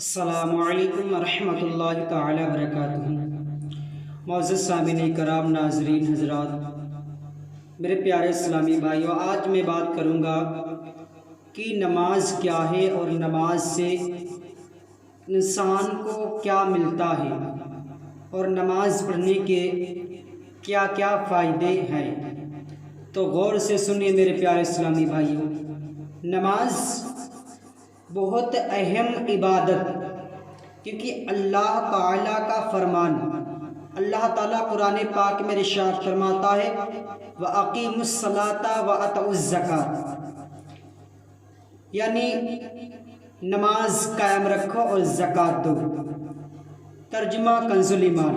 السلام علیکم ورحمۃ اللہ تعالی وبرکاتہ۔ معزز سامعین کرام، ناظرین حضرات، میرے پیارے اسلامی بھائیوں، آج میں بات کروں گا کہ نماز کیا ہے اور نماز سے انسان کو کیا ملتا ہے اور نماز پڑھنے کے کیا کیا فائدے ہیں۔ تو غور سے سنیے میرے پیارے اسلامی بھائیوں، نماز بہت اہم عبادت، کیونکہ اللہ تعالیٰ کا فرمان، اللہ تعالیٰ قرآن پاک میں ارشاد فرماتا ہے وَأَقِیمُوا الصَّلَاةَ وَآتُوا الزَّکَاةَ، یعنی نماز قائم رکھو اور زکوٰۃ دو۔ ترجمہ کنز الایمان۔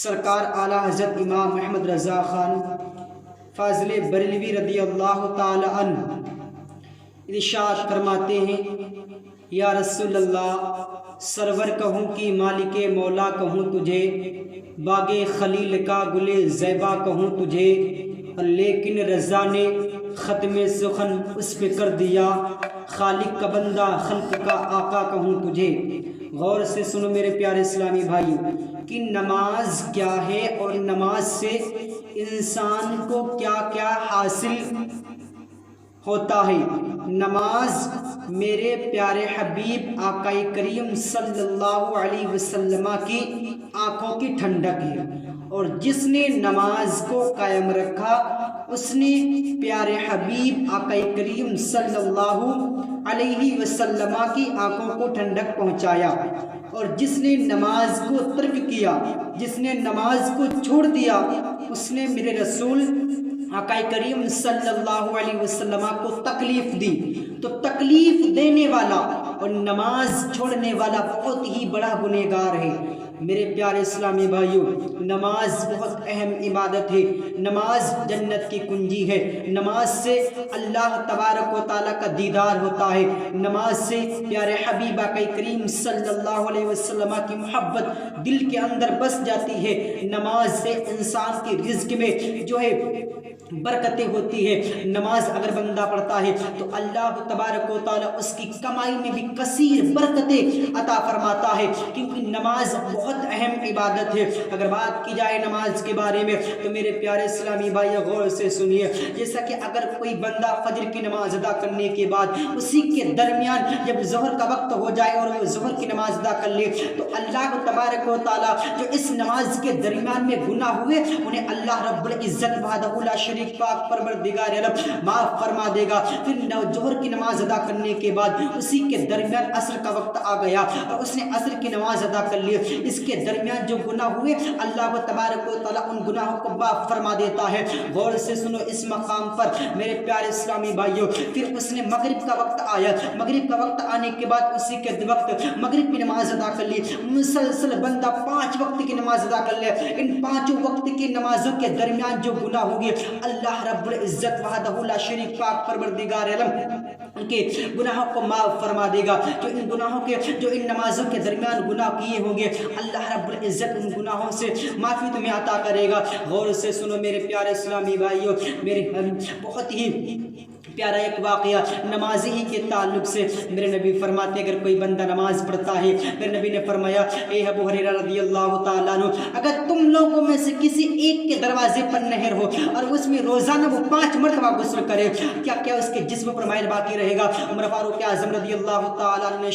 سرکار اعلیٰ حضرت امام محمد رضا خان فاضل بریلوی رضی اللہ تعالی عنہ ارشاد فرماتے ہیں، یا رسول اللہ، سرور کہوں کہ مالک مولا کہوں تجھے، باغ خلیل کا گل زیبا کہوں تجھے، لیکن رضا نے ختم سخن اس پہ کر دیا، خالق کا بندہ خلق کا آقا کہوں تجھے۔ غور سے سنو میرے پیارے اسلامی بھائیوں کہ نماز کیا ہے اور نماز سے انسان کو کیا کیا حاصل ہوتا ہے۔ نماز میرے پیارے حبیب آقا کریم صلی اللہ علیہ وسلم کی آنکھوں کی ٹھنڈک ہے، اور جس نے نماز کو قائم رکھا اس نے پیارے حبیب آقا کریم صلی اللہ علیہ وسلم کی آنکھوں کو ٹھنڈک پہنچایا، اور جس نے نماز کو ترک کیا، جس نے نماز کو چھوڑ دیا، اس نے میرے رسول آقا کریم صلی اللہ علیہ وسلم کو تکلیف دی۔ تو تکلیف دینے والا اور نماز چھوڑنے والا بہت ہی بڑا گنہگار ہے۔ میرے پیارے اسلامی بھائیوں، نماز بہت اہم عبادت ہے، نماز جنت کی کنجی ہے، نماز سے اللہ تبارک و تعالیٰ کا دیدار ہوتا ہے، نماز سے پیارے حبیب آقا کریم صلی اللہ علیہ وسلم کی محبت دل کے اندر بس جاتی ہے، نماز سے انسان کے رزق میں جو ہے برکتیں ہوتی ہے۔ نماز اگر بندہ پڑھتا ہے تو اللہ تبارک و تعالیٰ اس کی کمائی میں بھی کثیر برکتیں عطا فرماتا ہے، کیونکہ نماز بہت اہم عبادت ہے۔ اگر بات کی جائے نماز کے بارے میں تو میرے پیارے اسلامی بھائی غور سے سنیے، جیسا کہ اگر کوئی بندہ فجر کی نماز ادا کرنے کے بعد اسی کے درمیان جب ظہر کا وقت ہو جائے اور وہ ظہر کی نماز ادا کر لے تو اللہ تبارک و تعالیٰ جو اس نماز کے درمیان میں گناہ ہوئے انہیں اللہ رب العزت وحدہ لا شریک پاک پروردگار عالم معاف فرما دے گا۔ پھر ظہر کی نماز ادا کرنے کے بعد اسی کے درمیان عصر کا وقت آ گیا اور اس نے عصر کی نماز ادا کر لی، اس کے درمیان جو گناہ ہوئے اللہ تبارک و تعالیٰ ان گناہوں کو معاف فرما دیتا ہے۔ غور سے سنو اس مقام پر میرے پیارے اسلامی بھائیوں، پھر اس نے مغرب کا وقت آیا، مغرب کا وقت آنے کے بعد اسی کے وقت مغرب کی نماز ادا کر لی، مسلسل بندہ 5 وقت کی نماز ادا کر لے، ان 5 وقت کی نمازوں کے درمیان جو گناہ ہوگی اللہ رب العزت وحدہ لا شریک پاک پروردگار عالم ان کے گناہوں کو معاف فرما دے گا۔ جو ان نمازوں کے درمیان گناہ کیے ہوں گے اللہ رب العزت ان گناہوں سے معافی تمہیں عطا کرے گا۔ غور سے سنو میرے پیارے اسلامی بھائیوں، میرے بہت ہی پیارا ایک واقعہ نماز ہی کے تعلق سے میرے نبی فرماتے اگر کوئی بندہ نماز پڑھتا ہے، میرے نبی نے فرمایا اے ابو ہریرہ رضی اللہ تعالیٰ عنہ، اگر تم لوگوں میں سے کسی ایک کے دروازے پر نہر ہو اور اس میں روزانہ وہ 5 مرتبہ غسل کرے، کیا اس کے جسم پر مائل باقی رہے گا؟ عمر فاروق اعظم رضی اللہ تعالیٰ عنہ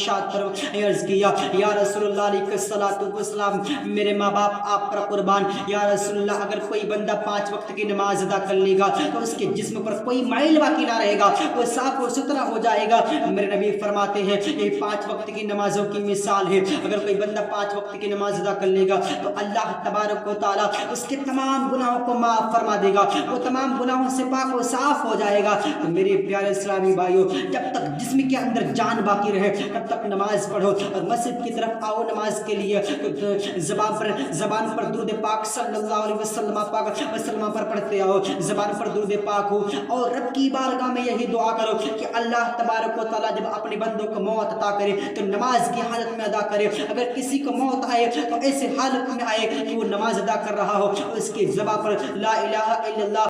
نے عرض کیا یا رسول اللہ علیہ الصلوۃ والسلام، میرے ماں باپ آپ پر قربان، یا رسول اللہ اگر کوئی بندہ 5 وقت کی نماز ادا کر لے گا تو اس کے جسم پر کوئی مائل باقی نہ رہے گا، وہ صاف اور ستھرا ہو جائے گا۔ میرے نبی فرماتے ہیں یہ 5 وقت کی نمازوں کی مثال ہے، اگر کوئی بندہ 5 وقت کی نماز ادا کر لے گا تو اللہ تبارک و تعالیٰ اس کے تمام گناہوں کو معاف فرما دے گا، وہ تمام گناہوں سے پاک و صاف ہو جائے گا۔ تو میرے پیارے اسلامی بھائیوں، جب تک جسم کے اندر جان باقی رہے تب تک نماز پڑھو، اور مسجد کی طرف آؤ نماز کے لیے، زبان پر درود پاک صلی اللہ علیہ وسلم پر پڑھتے آؤ، زبان پر درود پاک ہو، اور رب کی بارگاہ میں یہی دعا کرو کہ اللہ تبارک و تعالیٰ جب اپنے بندوں کو موت عطا کرے تو نماز کی حالت میں ادا کرے، اگر کسی کو موت آئے تو ایسے حالت میں آئے کہ وہ نماز ادا کر رہا ہو، اس کی زبان پر لا الہ الا اللہ